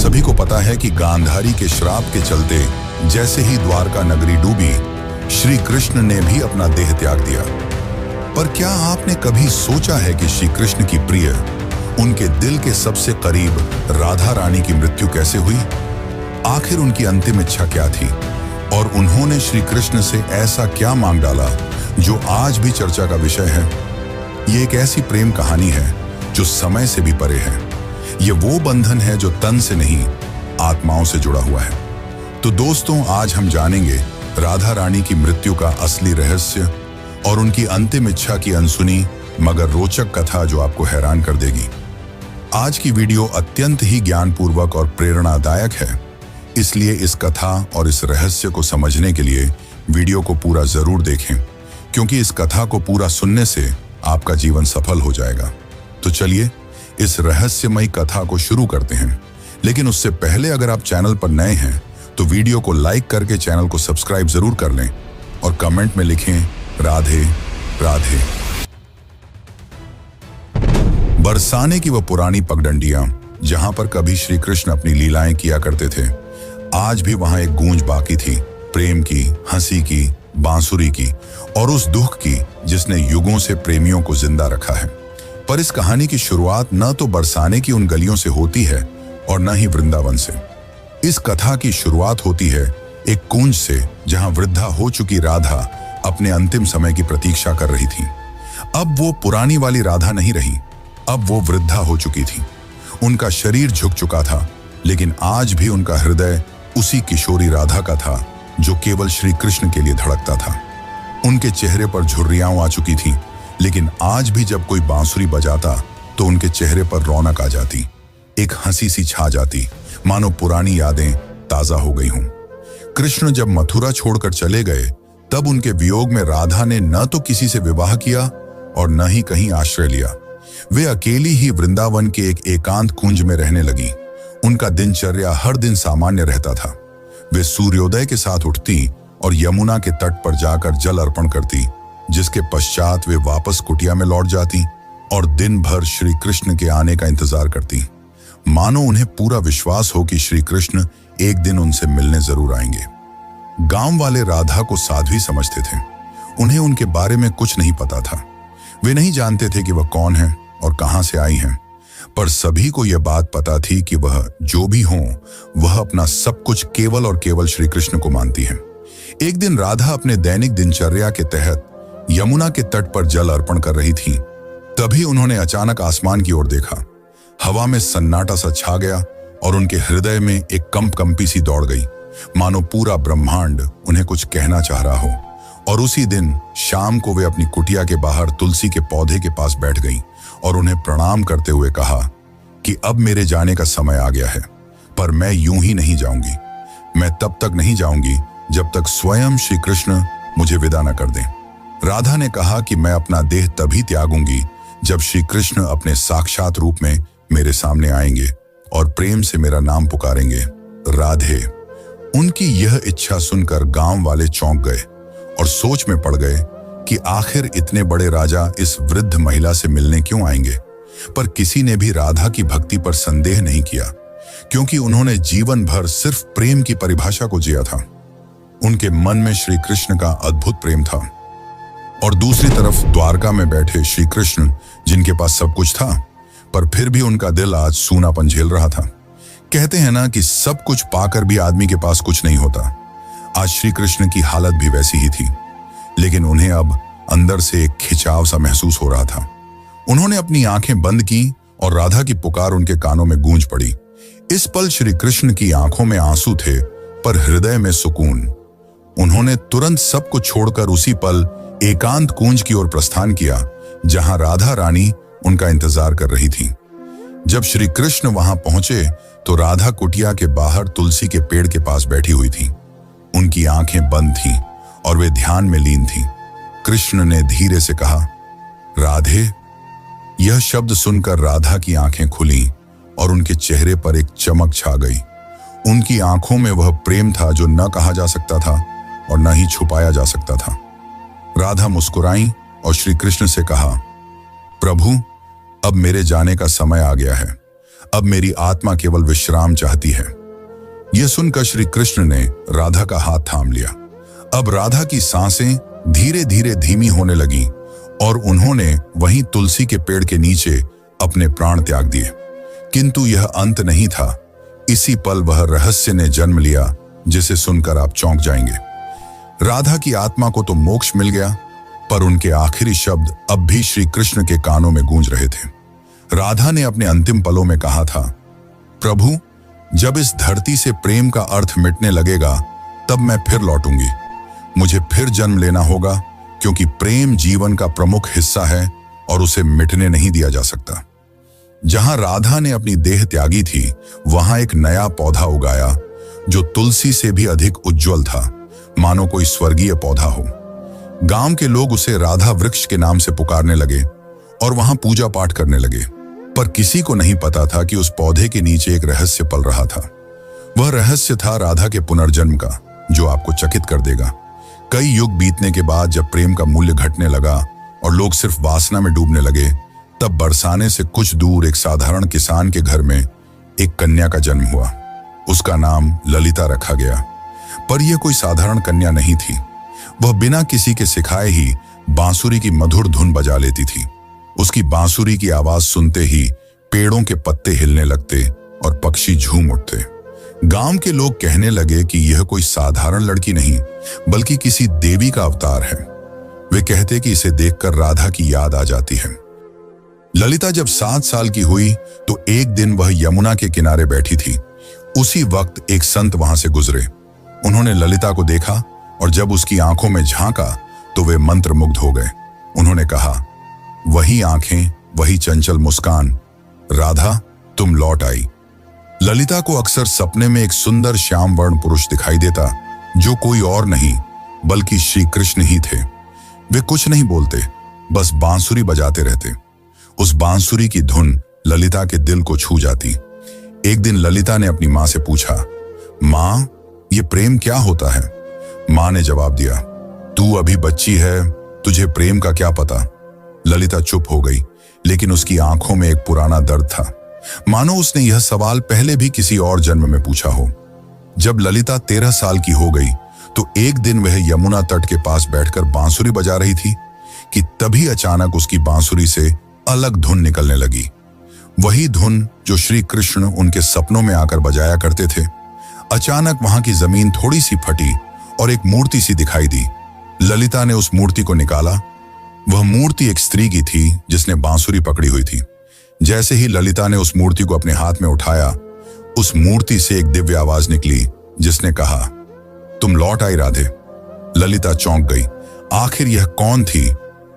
सभी को पता है कि गांधारी के श्राप के चलते जैसे ही द्वारका नगरी डूबी, श्री कृष्ण ने भी अपना देह त्याग दिया। पर क्या आपने कभी सोचा है कि श्री कृष्ण की प्रिय, उनके दिल के सबसे करीब राधा रानी की मृत्यु कैसे हुई? आखिर उनकी अंतिम इच्छा क्या थी और उन्होंने श्री कृष्ण से ऐसा क्या मांग डाला जो आज भी चर्चा का विषय है? ये एक ऐसी प्रेम कहानी है जो समय से भी परे है। ये वो बंधन है जो तन से नहीं, आत्माओं से जुड़ा हुआ है। तो दोस्तों, आज हम जानेंगे राधा रानी की मृत्यु का असली रहस्य और उनकी अंतिम इच्छा की अनसुनी मगर रोचक कथा जो आपको हैरान कर देगी। आज की वीडियो अत्यंत ही ज्ञानपूर्वक और प्रेरणादायक है, इसलिए इस कथा और इस रहस्य को समझने के लिए वीडियो को पूरा जरूर देखें, क्योंकि इस कथा को पूरा सुनने से आपका जीवन सफल हो जाएगा। तो चलिए इस रहस्यमयी कथा को शुरू करते हैं। लेकिन उससे पहले अगर आप चैनल पर नए हैं तो वीडियो को लाइक करके चैनल को सब्सक्राइब जरूर कर लें और कमेंट में लिखें राधे राधे। बरसाने की वह पुरानी पगडंडियां जहां पर कभी श्री कृष्ण अपनी लीलाएं किया करते थे, आज भी वहां एक गूंज बाकी थी, प्रेम की, हंसी की, बांसुरी की और उस दुख की जिसने युगों से प्रेमियों को जिंदा रखा है। पर इस कहानी की शुरुआत न तो बरसाने की उन गलियों से होती है और न ही वृंदावन से। इस कथा की शुरुआत होती है एक कुंज से, जहां वृद्धा हो चुकी राधा अपने अंतिम समय की प्रतीक्षा कर रही थी। अब वो पुरानी वाली राधा नहीं रही, अब वो वृद्धा हो चुकी थी। उनका शरीर झुक चुका था, लेकिन आज भी उनका हृदय उसी किशोरी राधा का था जो केवल श्री कृष्ण के लिए धड़कता था। उनके चेहरे पर झुर्रियां आ चुकी थी, लेकिन आज भी जब कोई बांसुरी बजाता तो उनके चेहरे पर रौनक आ जाती, एक हंसी सी छा जाती, मानो पुरानी यादें ताजा हो गई हों। कृष्ण जब मथुरा छोड़कर चले गए, तब उनके वियोग में राधा ने न तो किसी से विवाह किया और न ही कहीं आश्रय लिया। वे अकेली ही वृंदावन के एक एकांत कुंज में रहने लगी। उनका दिनचर्या हर दिन सामान्य रहता था। वे सूर्योदय के साथ उठती और यमुना के तट पर जाकर जल अर्पण करती, जिसके पश्चात वे वापस कुटिया में लौट जाती और दिन भर श्री कृष्ण के आने का इंतजार करती, मानो उन्हें पूरा विश्वास हो कि श्री कृष्ण एक दिन उनसे मिलने जरूर आएंगे। गांव वाले राधा को साध्वी समझते थे। उन्हें उनके बारे में कुछ नहीं पता था। वे नहीं जानते थे कि वह कौन है और कहां से आई हैं, पर सभी को यह बात पता थी कि वह जो भी हो, वह अपना सब कुछ केवल और केवल श्री कृष्ण को मानती है। एक दिन राधा अपने दैनिक दिनचर्या के तहत यमुना के तट पर जल अर्पण कर रही थी। तभी उन्होंने अचानक आसमान की ओर देखा। हवा में सन्नाटा सा छा गया और उनके हृदय में एक कंपी सी दौड़ गई, मानो पूरा ब्रह्मांड उन्हें कुछ कहना चाह रहा हो। और उसी दिन शाम को वे अपनी कुटिया के बाहर तुलसी के पौधे के पास बैठ गईं और उन्हें प्रणाम करते हुए कहा कि अब मेरे जाने का समय आ गया है, पर मैं यूं ही नहीं जाऊंगी। मैं तब तक नहीं जाऊंगी जब तक स्वयं श्री कृष्ण मुझे विदा न कर दें। राधा ने कहा कि मैं अपना देह तभी त्यागूंगी जब श्री कृष्ण अपने साक्षात रूप में मेरे सामने आएंगे और प्रेम से मेरा नाम पुकारेंगे, राधे। उनकी यह इच्छा सुनकर गांव वाले चौंक गए और सोच में पड़ गए कि आखिर इतने बड़े राजा इस वृद्ध महिला से मिलने क्यों आएंगे। पर किसी ने भी राधा की भक्ति पर संदेह नहीं किया, क्योंकि उन्होंने जीवन भर सिर्फ प्रेम की परिभाषा को जिया था। उनके मन में श्री कृष्ण का अद्भुत प्रेम था और दूसरी तरफ द्वारका में बैठे श्री कृष्ण, जिनके पास सब कुछ था, पर फिर भी उनका दिल आज सूनापन झेल रहा था। कहते हैं ना कि सब कुछ पाकर भी आदमी के पास कुछ नहीं होता। आज श्री कृष्ण की हालत भी वैसी ही थी, लेकिन उन्हें अब अंदर से एक खिंचाव सा महसूस हो रहा था। उन्होंने अपनी आंखें बंद की और राधा की पुकार उनके कानों में गूंज पड़ी। इस पल श्री कृष्ण की आंखों में आंसू थे, पर हृदय में सुकून। उन्होंने तुरंत सब कुछ छोड़कर उसी पल एकांत कुंज की ओर प्रस्थान किया, जहां राधा रानी उनका इंतजार कर रही थी। जब श्री कृष्ण वहां पहुंचे तो राधा कुटिया के बाहर तुलसी के पेड़ के पास बैठी हुई थी। उनकी आंखें बंद थीं और वे ध्यान में लीन थीं। कृष्ण ने धीरे से कहा, राधे। यह शब्द सुनकर राधा की आंखें खुली और उनके चेहरे पर एक चमक छा गई। उनकी आंखों में वह प्रेम था जो न कहा जा सकता था और न ही छुपाया जा सकता था। राधा मुस्कुराई और श्री कृष्ण से कहा, प्रभु, अब मेरे जाने का समय आ गया है। अब मेरी आत्मा केवल विश्राम चाहती है। यह सुनकर श्री कृष्ण ने राधा का हाथ थाम लिया। अब राधा की सांसें धीरे धीरे धीमी होने लगी और उन्होंने वहीं तुलसी के पेड़ के नीचे अपने प्राण त्याग दिए। किंतु यह अंत नहीं था। इसी पल वह रहस्य ने जन्म लिया जिसे सुनकर आप चौंक जाएंगे। राधा की आत्मा को तो मोक्ष मिल गया, पर उनके आखिरी शब्द अब भी श्री कृष्ण के कानों में गूंज रहे थे। राधा ने अपने अंतिम पलों में कहा था, प्रभु, जब इस धरती से प्रेम का अर्थ मिटने लगेगा तब मैं फिर लौटूंगी। मुझे फिर जन्म लेना होगा, क्योंकि प्रेम जीवन का प्रमुख हिस्सा है और उसे मिटने नहीं दिया जा सकता। जहां राधा ने अपनी देह त्यागी थी, वहां एक नया पौधा उगाया जो तुलसी से भी अधिक उज्जवल था, मानो कोई स्वर्गीय पौधा हो। गांव के लोग उसे राधा वृक्ष के नाम से पुकारने लगे और वहां पूजा पाठ करने लगे। पर किसी को नहीं पता था कि उस पौधे के नीचे एक रहस्य पल रहा था। वह रहस्य था राधा के पुनर्जन्म का, जो आपको चकित कर देगा। कई युग बीतने के बाद जब प्रेम का मूल्य घटने लगा और लोग सिर्फ वासना में डूबने लगे, तब बरसाने से कुछ दूर एक साधारण किसान के घर में एक कन्या का जन्म हुआ। उसका नाम ललिता रखा गया। पर यह कोई साधारण कन्या नहीं थी। वह बिना किसी के सिखाए ही बांसुरी की मधुर धुन बजा लेती थी। उसकी बांसुरी की आवाज सुनते ही पेड़ों के पत्ते हिलने लगते और पक्षी झूम उठते। गांव के लोग कहने लगे कि यह कोई साधारण लड़की नहीं, बल्कि किसी देवी का अवतार है। वे कहते कि इसे देखकर राधा की याद आ जाती है। ललिता जब 7 साल की हुई तो एक दिन वह यमुना के किनारे बैठी थी। उसी वक्त एक संत वहां से गुजरे। उन्होंने ललिता को देखा और जब उसकी आंखों में झांका तो वे मंत्रमुग्ध हो गए। उन्होंने कहा, वही आंखें, वही चंचल मुस्कान, राधा तुम लौट आई। ललिता को अक्सर सपने में एक सुंदर श्याम वर्ण पुरुष दिखाई देता, जो कोई और नहीं बल्कि श्री कृष्ण ही थे। वे कुछ नहीं बोलते, बस बांसुरी बजाते रहते। उस बांसुरी की धुन ललिता के दिल को छू जाती। एक दिन ललिता ने अपनी माँ से पूछा, माँ, ये प्रेम क्या होता है? माँ ने जवाब दिया, तू अभी बच्ची है, तुझे प्रेम का क्या पता। ललिता चुप हो गई, लेकिन उसकी आंखों में एक पुराना दर्द था, मानो उसने यह सवाल पहले भी किसी और जन्म में पूछा हो। जब ललिता 13 साल की हो गई तो एक दिन वह यमुना तट के पास बैठकर बांसुरी बजा रही थी कि तभी अचानक उसकी बांसुरी से अलग धुन निकलने लगी। वही धुन जो श्री कृष्ण उनके सपनों में आकर बजाया करते थे। अचानक वहां की जमीन थोड़ी सी फटी और एक मूर्ति सी दिखाई दी। ललिता ने उस मूर्ति को निकाला। वह मूर्ति एक स्त्री की थी जिसने बांसुरी पकड़ी हुई थी। जैसे ही ललिता ने उस मूर्ति को अपने हाथ में उठाया, उस मूर्ति से एक दिव्य आवाज निकली जिसने कहा, तुम लौट आई राधे। ललिता चौंक गई। आखिर यह कौन थी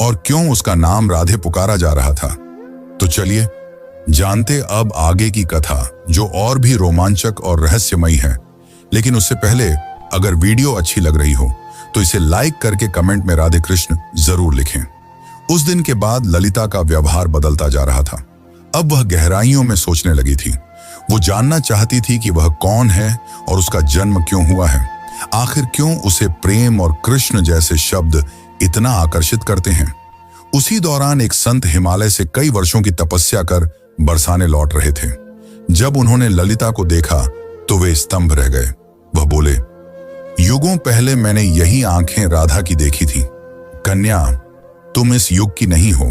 और क्यों उसका नाम राधे पुकारा जा रहा था? तो चलिए जानते अब आगे की कथा, जो और भी रोमांचक और रहस्यमयी है। लेकिन उससे पहले अगर वीडियो अच्छी लग रही हो तो इसे लाइक करके कमेंट में राधे कृष्ण जरूर लिखें। उस दिन के बाद ललिता का व्यवहार बदलता जा रहा था। अब वह गहराइयों में सोचने लगी थी। वो जानना चाहती थी कि वह कौन है और उसका जन्म क्यों हुआ है। आखिर क्यों उसे प्रेम और कृष्ण जैसे शब्द इतना आकर्षित करते हैं। उसी दौरान एक संत हिमालय से कई वर्षों की तपस्या कर बरसाने लौट रहे थे। जब उन्होंने ललिता को देखा तो वे स्तंभ रह गए। वह बोले, युगों पहले मैंने यही आंखें राधा की देखी थी। कन्या, तुम इस युग की नहीं हो।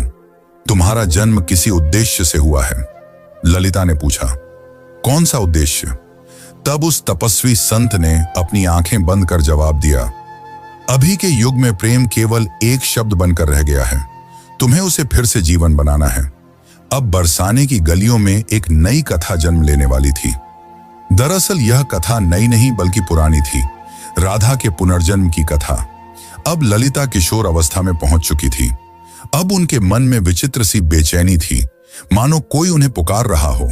तुम्हारा जन्म किसी उद्देश्य से हुआ है। ललिता ने पूछा, कौन सा उद्देश्य? तब उस तपस्वी संत ने अपनी आंखें बंद कर जवाब दिया, अभी के युग में प्रेम केवल एक शब्द बनकर रह गया है। तुम्हें उसे फिर से जीवन बनाना है। अब बरसाने की गलियों में एक नई कथा जन्म लेने वाली थी। दरअसल यह कथा नई नहीं बल्कि पुरानी थी, राधा के पुनर्जन्म की कथा। अब ललिता किशोर अवस्था में पहुंच चुकी थी। अब उनके मन में विचित्र सी बेचैनी थी, मानो कोई उन्हें पुकार रहा हो।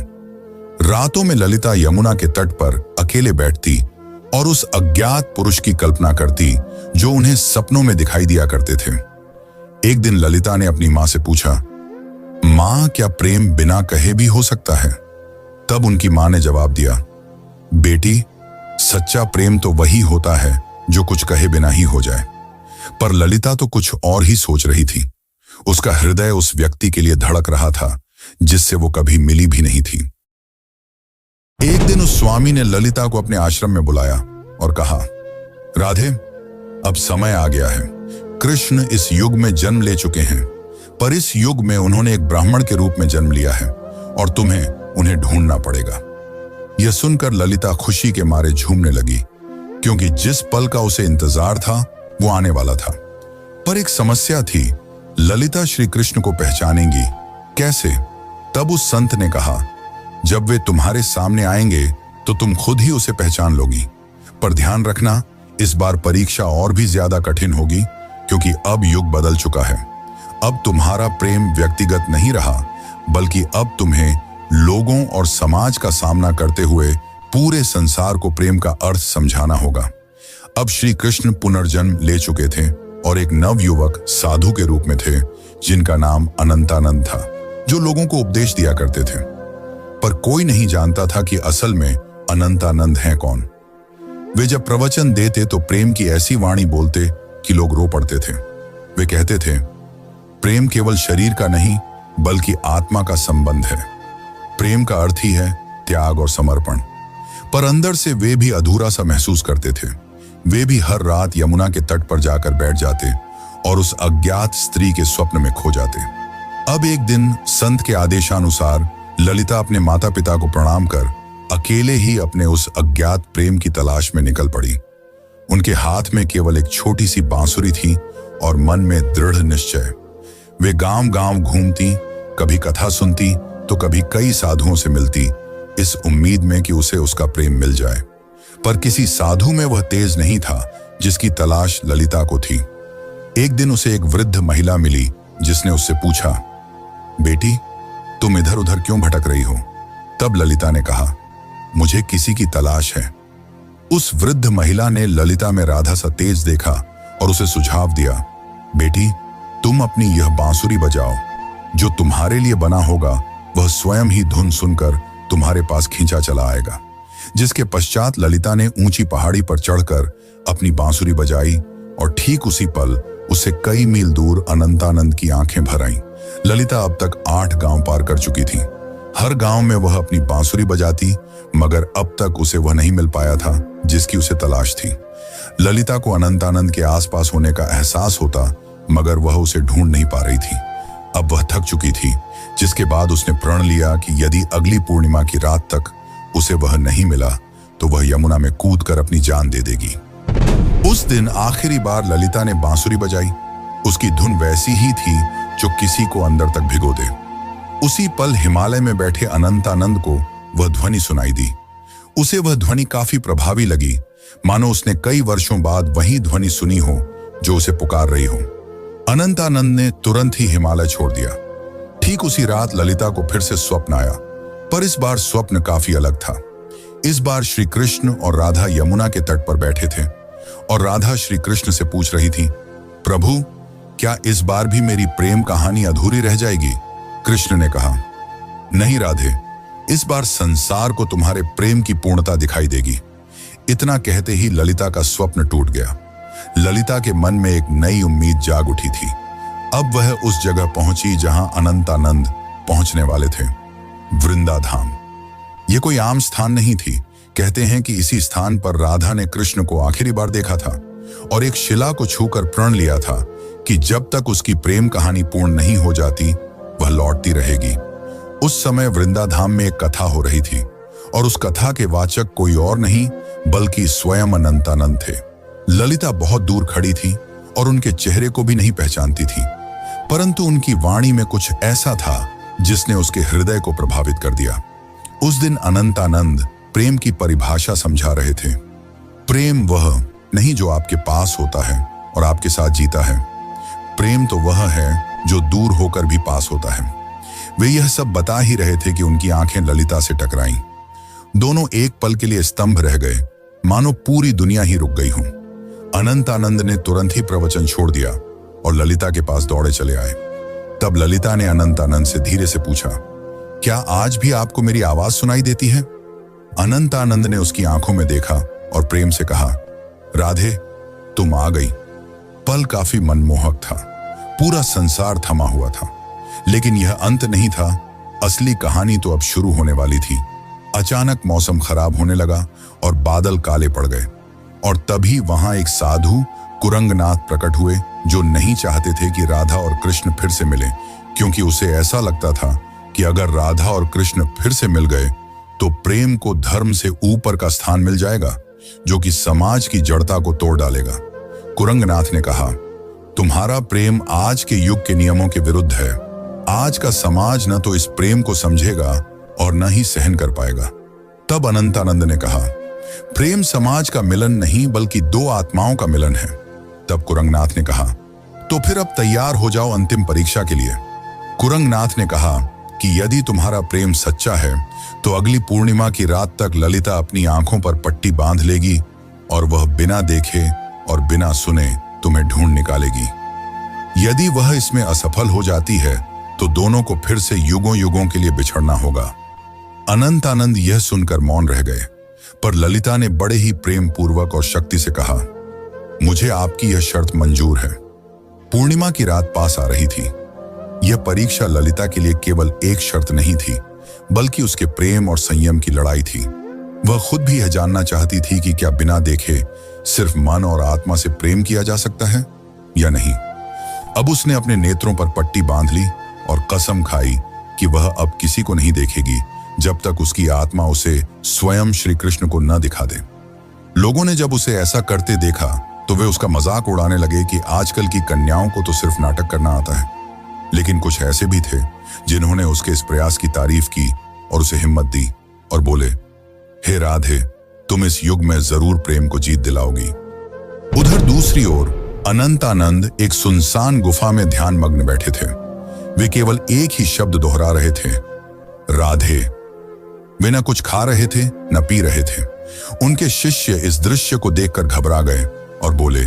रातों में ललिता यमुना के तट पर अकेले बैठती और उस अज्ञात पुरुष की कल्पना करती जो उन्हें सपनों में दिखाई दिया करते थे। एक दिन ललिता ने अपनी मां से पूछा, मां, क्या प्रेम बिना कहे भी हो सकता है? तब उनकी मां ने जवाब दिया, बेटी, सच्चा प्रेम तो वही होता है जो कुछ कहे बिना ही हो जाए। पर ललिता तो कुछ और ही सोच रही थी। उसका हृदय उस व्यक्ति के लिए धड़क रहा था जिससे वो कभी मिली भी नहीं थी। एक दिन उस स्वामी ने ललिता को अपने आश्रम में बुलाया और कहा, राधे, अब समय आ गया है। कृष्ण इस युग में जन्म ले चुके हैं, पर इस युग में उन्होंने एक ब्राह्मण के रूप में जन्म लिया है और तुम्हें उन्हें ढूंढना पड़ेगा। यह सुनकर ललिता खुशी के मारे झूमने लगी, क्योंकि जिस पल का उसे इंतजार था वो आने वाला था। पर एक समस्या थी, ललिता श्री कृष्ण को पहचानेंगी कैसे? तब उस संत ने कहा, जब वे तुम्हारे सामने आएंगे तो तुम खुद ही उसे पहचान लोगी। पर ध्यान रखना, इस बार परीक्षा और भी ज्यादा कठिन होगी, क्योंकि अब युग बदल चुका है। अब तुम्हारा प्रेम व्यक्तिगत नहीं रहा, बल्कि अब तुम्हें लोगों और समाज का सामना करते हुए पूरे संसार को प्रेम का अर्थ समझाना होगा। अब श्री कृष्ण पुनर्जन्म ले चुके थे और एक नव युवक साधु के रूप में थे, जिनका नाम अनंतानंद था, जो लोगों को उपदेश दिया करते थे। पर कोई नहीं जानता था कि असल में अनंतानंद हैं कौन। वे जब प्रवचन देते तो प्रेम की ऐसी वाणी बोलते कि लोग रो पड़ते थे। वे कहते थे, प्रेम केवल शरीर का नहीं बल्कि आत्मा का संबंध है। प्रेम का अर्थ ही है त्याग और समर्पण। पर अंदर से वे भी अधूरा सा महसूस करते थे। वे भी हर रात यमुना के तट पर जाकर बैठ जाते और उस अज्ञात स्त्री के स्वप्न में खो जाते। अब एक दिन संत के आदेशानुसार ललिता अपने माता पिता को प्रणाम कर अकेले ही अपने उस अज्ञात प्रेम की तलाश में निकल पड़ी। उनके हाथ में केवल एक छोटी सी बांसुरी थी और मन में दृढ़ निश्चय। वे गांव-गांव घूमती, कभी कथा सुनती तो कभी कई साधुओं से मिलती, इस उम्मीद में कि उसे उसका प्रेम मिल जाए। पर किसी साधु में वह तेज नहीं था जिसकी तलाश ललिता को थी। एक दिन उसे एक वृद्ध महिला मिली, जिसने उससे पूछा, बेटी, तुम इधर उधर क्यों भटक रही हो? तब ललिता ने कहा, मुझे किसी की तलाश है। उस वृद्ध महिला ने ललिता में राधा सा तेज देखा और उसे सुझाव दिया, बेटी, तुम अपनी यह बांसुरी बजाओ। जो तुम्हारे लिए बना होगा वह स्वयं ही धुन सुनकर तुम्हारे पास खींचा चला आएगा। जिसके पश्चात ललिता ने ऊंची पहाड़ी पर चढ़कर अपनी बांसुरी बजाई और ठीक उसी पल उसे कई मील दूर अनंतानंद की आंखें भर आईं। ललिता अब तक 8 गांव पार कर चुकी थी। हर गांव में वह अपनी बांसुरी बजाती, मगर अब तक उसे वह नहीं मिल पाया था जिसकी उसे तलाश थी। ललिता को अनंतानंद के आसपास होने का एहसास होता, मगर वह उसे ढूंढ नहीं पा रही थी। अब वह थक चुकी थी, जिसके बाद उसने प्रण लिया कि यदि अगली पूर्णिमा की रात तक उसे वह नहीं मिला तो वह यमुना में कूदकर अपनी जान दे देगी। उस दिन आखिरी बार ललिता ने बांसुरी बजाई। उसकी धुन वैसी ही थी जो किसी को अंदर तक भिगो दे। उसी पल हिमालय में बैठे अनंतानंद को वह ध्वनि सुनाई दी। उसे वह ध्वनि काफी प्रभावी लगी, मानो उसने कई वर्षों बाद वही ध्वनि सुनी हो जो उसे पुकार रही हो। अनंतानंद ने तुरंत ही हिमालय छोड़ दिया। ठीक उसी रात ललिता को फिर से स्वप्न आया, पर इस बार स्वप्न काफी अलग था। इस बार श्री कृष्ण और राधा यमुना के तट पर बैठे थे और राधा श्री कृष्ण से पूछ रही थी, प्रभु, क्या इस बार भी मेरी प्रेम कहानी अधूरी रह जाएगी? कृष्ण ने कहा, नहीं राधे, इस बार संसार को तुम्हारे प्रेम की पूर्णता दिखाई देगी। इतना कहते ही ललिता का स्वप्न टूट गया। ललिता के मन में एक नई उम्मीद जाग उठी थी। अब वह उस जगह पहुंची जहां अनंतानंद पहुंचने वाले थे, वृंदाधाम। यह कोई आम स्थान नहीं थी। कहते हैं कि इसी स्थान पर राधा ने कृष्ण को आखिरी बार देखा था और एक शिला को छूकर प्रण लिया था कि जब तक उसकी प्रेम कहानी पूर्ण नहीं हो जाती वह लौटती रहेगी। उस समय वृंदाधाम में एक कथा हो रही थी और उस कथा के वाचक कोई और नहीं बल्कि स्वयं अनंतानंद थे। ललिता बहुत दूर खड़ी थी और उनके चेहरे को भी नहीं पहचानती थी, परंतु उनकी वाणी में कुछ ऐसा था जिसने उसके हृदय को प्रभावित कर दिया। उस दिन अनंतानंद प्रेम की परिभाषा समझा रहे थे। प्रेम वह नहीं जो आपके पास होता है और आपके साथ जीता है। प्रेम तो वह है जो दूर होकर भी पास होता है। वे यह सब बता ही रहे थे कि उनकी आंखें ललिता से टकराईं। दोनों एक पल के लिए स्तंभ रह गए, मानो पूरी दुनिया ही रुक गई हो। अनंतानंद ने तुरंत ही प्रवचन छोड़ दिया और ललिता के पास दौड़े चले आए। तब ललिता ने अनंतानंद से धीरे से पूछा, क्या आज भी आपको मेरी आवाज सुनाई देती है? अनंतानंद ने उसकी आंखों में देखा और प्रेम से कहा, राधे, तुम आ गई। पल काफी मनमोहक था। पूरा संसार थमा हुआ था, लेकिन यह अंत नहीं था। असली कहानी तो अब शुरू होने वाली थी। अचानक मौसम खराब होने लगा और बादल काले पड़ गए, और तभी वहां एक साधु कुरंगनाथ प्रकट हुए, जो नहीं चाहते थे कि राधा और कृष्ण फिर से मिलें, क्योंकि उसे ऐसा लगता था कि अगर राधा और कृष्ण फिर से मिल गए तो प्रेम को धर्म से ऊपर का स्थान मिल जाएगा, जो कि समाज की जड़ता को तोड़ डालेगा। कुरंगनाथ ने कहा, तुम्हारा प्रेम आज के युग के नियमों के विरुद्ध है। आज का समाज न तो इस प्रेम को समझेगा और न ही सहन कर पाएगा। तब अनंतानंद ने कहा, प्रेम समाज का मिलन नहीं बल्कि दो आत्माओं का मिलन है। तब कुरंगनाथ ने कहा, तो फिर अब तैयार हो जाओ अंतिम परीक्षा के लिए। कुरंगनाथ ने कहा कि यदि तुम्हारा प्रेम सच्चा है तो अगली पूर्णिमा की रात तक ललिता अपनी आंखों पर पट्टी बांध लेगी और वह बिना देखे और बिना सुने तुम्हें ढूंढ निकालेगी। यदि वह इसमें असफल हो जाती है तो दोनों को फिर से युगों युगों के लिए बिछड़ना होगा। अनंतानंद यह सुनकर मौन रह गए, पर ललिता ने बड़े ही प्रेम पूर्वक और शक्ति से कहा, मुझे आपकी यह शर्त मंजूर है। पूर्णिमा की रात पास आ रही थी। यह परीक्षा ललिता के लिए केवल एक शर्त नहीं थी, बल्कि उसके प्रेम और संयम की लड़ाई थी। वह खुद भी यह जानना चाहती थी कि क्या बिना देखे सिर्फ मन और आत्मा से प्रेम किया जा सकता है या नहीं। अब उसने अपने नेत्रों पर पट्टी बांध ली और कसम खाई कि वह अब किसी को नहीं देखेगी जब तक उसकी आत्मा उसे स्वयं श्री कृष्ण को न दिखा दे। लोगों ने जब उसे ऐसा करते देखा तो वे उसका मजाक उड़ाने लगे कि आजकल की कन्याओं को तो सिर्फ नाटक करना आता है। लेकिन कुछ ऐसे भी थे जिन्होंने उसके इस प्रयास की तारीफ की और उसे हिम्मत दी और बोले, हे राधे, तुम इस युग में जरूर प्रेम को जीत दिलाओगी। उधर दूसरी ओर अनंतानंद एक सुनसान गुफा में ध्यान मग्न बैठे थे। वे केवल एक ही शब्द दोहरा रहे थे, राधे। वे न कुछ खा रहे थे न पी रहे थे। उनके शिष्य इस दृश्य को देखकर घबरा गए और बोले,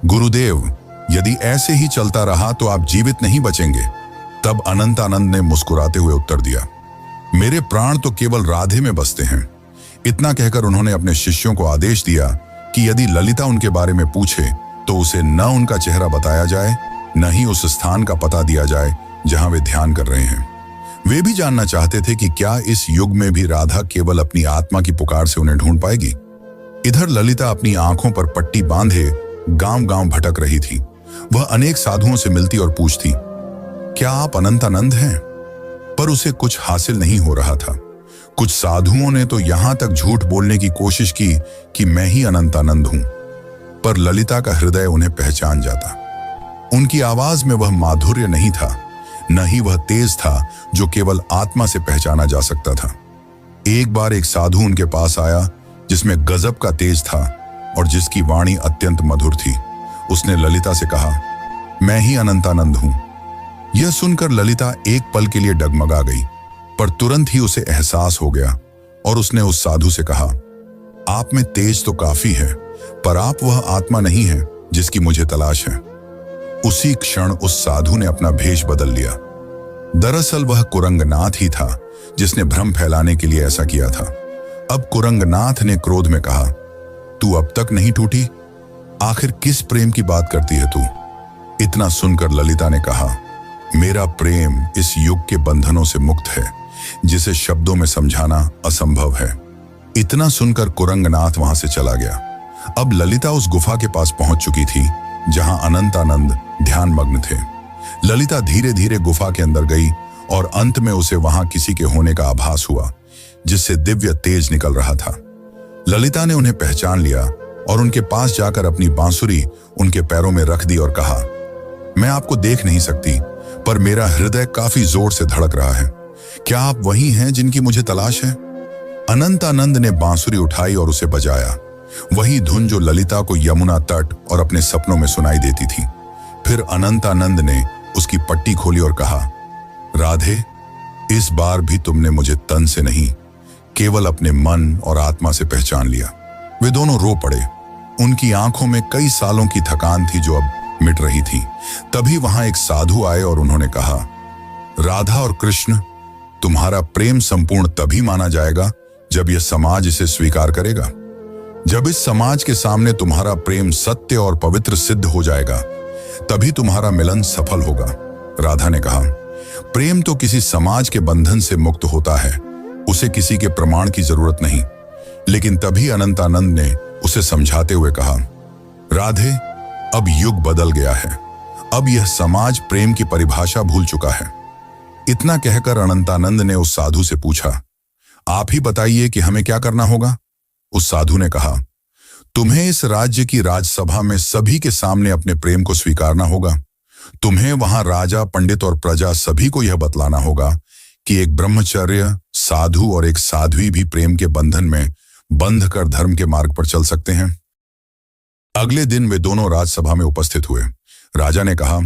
गुरुदेव, यदि ऐसे ही चलता रहा तो आप जीवित नहीं बचेंगे। तब अनंतानंद ने मुस्कुराते हुए उत्तर दिया, मेरे प्राण तो केवल राधे में बसते हैं। इतना कहकर उन्होंने अपने शिष्यों को आदेश दिया कि यदि ललिता उनके बारे में पूछे तो उसे न उनका चेहरा बताया जाए, न ही उस स्थान का पता दिया जाए जहां वे ध्यान कर रहे हैं। वे भी जानना चाहते थे कि क्या इस युग में भी राधा केवल अपनी आत्मा की पुकार से उन्हें ढूंढ पाएगी। इधर ललिता अपनी आंखों पर पट्टी बांधे गांव-गांव भटक रही थी। वह अनेक साधुओं से मिलती और पूछती, क्या आप अनंतानंद हैं? पर उसे कुछ हासिल नहीं हो रहा था। कुछ साधुओं ने तो यहां तक झूठ बोलने की कोशिश की कि मैं ही अनंतानंद हूं, पर ललिता का हृदय उन्हें पहचान जाता। उनकी आवाज में वह माधुर्य नहीं था, न ही वह तेज था जो केवल आत्मा से पहचाना जा सकता था। एक बार एक साधु उनके पास आया जिसमें गजब का तेज था और जिसकी वाणी अत्यंत मधुर थी। उसने ललिता से कहा, मैं ही अनंतानंद हूं। यह सुनकर ललिता एक पल के लिए डगमगा गई, पर तुरंत ही उसे एहसास हो गया और उसने उस साधु से कहा, आप में तेज तो काफी है, पर आप वह आत्मा नहीं है जिसकी मुझे तलाश है। उसी क्षण उस साधु ने अपना भेष बदल लिया। दरअसल वह कुरंगनाथ ही था जिसने भ्रम फैलाने के लिए ऐसा किया था। अब कुरंगनाथ ने क्रोध में कहा, तू अब तक नहीं टूटी? आखिर किस प्रेम की बात करती है तू? इतना सुनकर ललिता ने कहा, मेरा प्रेम इस युग के बंधनों से मुक्त है, जिसे शब्दों में समझाना असंभव है। इतना सुनकर कुरंगनाथ वहां से चला गया। अब ललिता उस गुफा के पास पहुंच चुकी थी जहां अनंतानंद ध्यान मग्न थे। ललिता धीरे धीरे गुफा के अंदर गई और अंत में उसे वहां किसी के होने का आभास हुआ, जिससे दिव्य तेज निकल रहा था। ललिता ने उन्हें पहचान लिया और उनके पास जाकर अपनी बांसुरी उनके पैरों में रख दी और कहा, मैं आपको देख नहीं सकती, पर मेरा हृदय काफी जोर से धड़क रहा है। क्या आप वही हैं जिनकी मुझे तलाश है? अनंतानंद ने बांसुरी उठाई और उसे बजाया, वही धुन जो ललिता को यमुना तट और अपने सपनों में सुनाई देती थी। फिर अनंतानंद ने उसकी पट्टी खोली और कहा, राधे, इस बार भी तुमने मुझे तन से नहीं, केवल अपने मन और आत्मा से पहचान लिया। वे दोनों रो पड़े। उनकी आंखों में कई सालों की थकान थी जो अब मिट रही थी। तभी वहां एक साधु आए और उन्होंने कहा, राधा और कृष्ण, तुम्हारा प्रेम संपूर्ण तभी माना जाएगा जब यह समाज इसे स्वीकार करेगा। जब इस समाज के सामने तुम्हारा प्रेम सत्य और पवित्र सिद्ध हो जाएगा, तभी तुम्हारा मिलन सफल होगा। राधा ने कहा, प्रेम तो किसी समाज के बंधन से मुक्त होता है, उसे किसी के प्रमाण की जरूरत नहीं। लेकिन तभी अनंतानंद ने उसे समझाते हुए कहा, राधे, अब युग बदल गया है। अब यह समाज प्रेम की परिभाषा भूल चुका है। इतना कहकर अनंतानंद ने उस साधु से पूछा, आप ही बताइए कि हमें क्या करना होगा। उस साधु ने कहा, तुम्हें इस राज्य की राजसभा में सभी के सामने अपने प्रेम को स्वीकारना होगा। तुम्हें वहां राजा, पंडित और प्रजा सभी को यह बतलाना होगा कि एक ब्रह्मचर्य साधु और एक साध्वी भी प्रेम के बंधन में बंध कर धर्म के मार्ग पर चल सकते हैं। अगले दिन वे दोनों राजसभा में उपस्थित हुए। राजा ने कहा,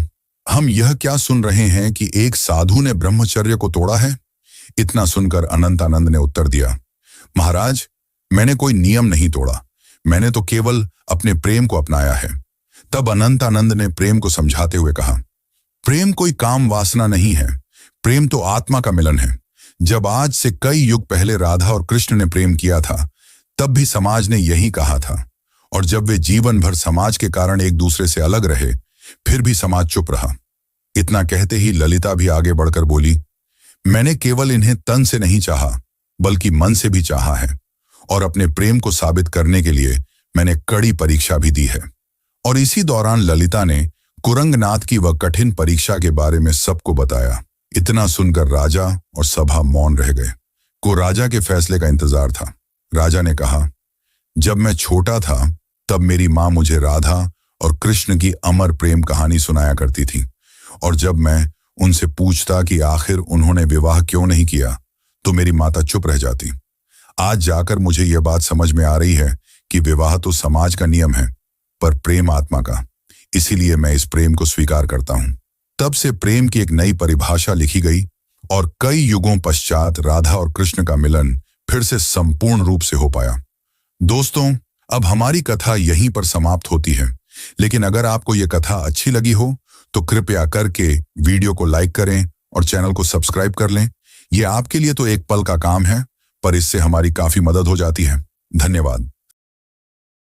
हम यह क्या सुन रहे हैं कि एक साधु ने ब्रह्मचर्य को तोड़ा है। इतना सुनकर अनंतानंद ने उत्तर दिया, महाराज, मैंने कोई नियम नहीं तोड़ा, मैंने तो केवल अपने प्रेम को अपनाया है। तब अनंतानंद ने प्रेम को समझाते हुए कहा, प्रेम कोई काम वासना नहीं है, प्रेम तो आत्मा का मिलन है। जब आज से कई युग पहले राधा और कृष्ण ने प्रेम किया था, तब भी समाज ने यही कहा था, और जब वे जीवन भर समाज के कारण एक दूसरे से अलग रहे, फिर भी समाज चुप रहा। इतना कहते ही ललिता भी आगे बढ़कर बोली, मैंने केवल इन्हें तन से नहीं चाहा, बल्कि मन से भी चाहा है, और अपने प्रेम को साबित करने के लिए मैंने कड़ी परीक्षा भी दी है। और इसी दौरान ललिता ने कुरंगनाथ की वह कठिन परीक्षा के बारे में सबको बताया। इतना सुनकर राजा और सभा मौन रह गए। को राजा के फैसले का इंतजार था। राजा ने कहा, जब मैं छोटा था तब मेरी माँ मुझे राधा और कृष्ण की अमर प्रेम कहानी सुनाया करती थी, और जब मैं उनसे पूछता कि आखिर उन्होंने विवाह क्यों नहीं किया, तो मेरी माता चुप रह जाती। आज जाकर मुझे यह बात समझ में आ रही है कि विवाह तो समाज का नियम है, पर प्रेम आत्मा का। इसीलिए मैं इस प्रेम को स्वीकार करता हूं। तब से प्रेम की एक नई परिभाषा लिखी गई, और कई युगों पश्चात राधा और कृष्ण का मिलन फिर से संपूर्ण रूप से हो पाया। दोस्तों, अब हमारी कथा यहीं पर समाप्त होती है, लेकिन अगर आपको यह कथा अच्छी लगी हो तो कृपया करके वीडियो को लाइक करें और चैनल को सब्सक्राइब कर लें। यह आपके लिए तो एक पल का काम है, पर इससे हमारी काफी मदद हो जाती है। धन्यवाद।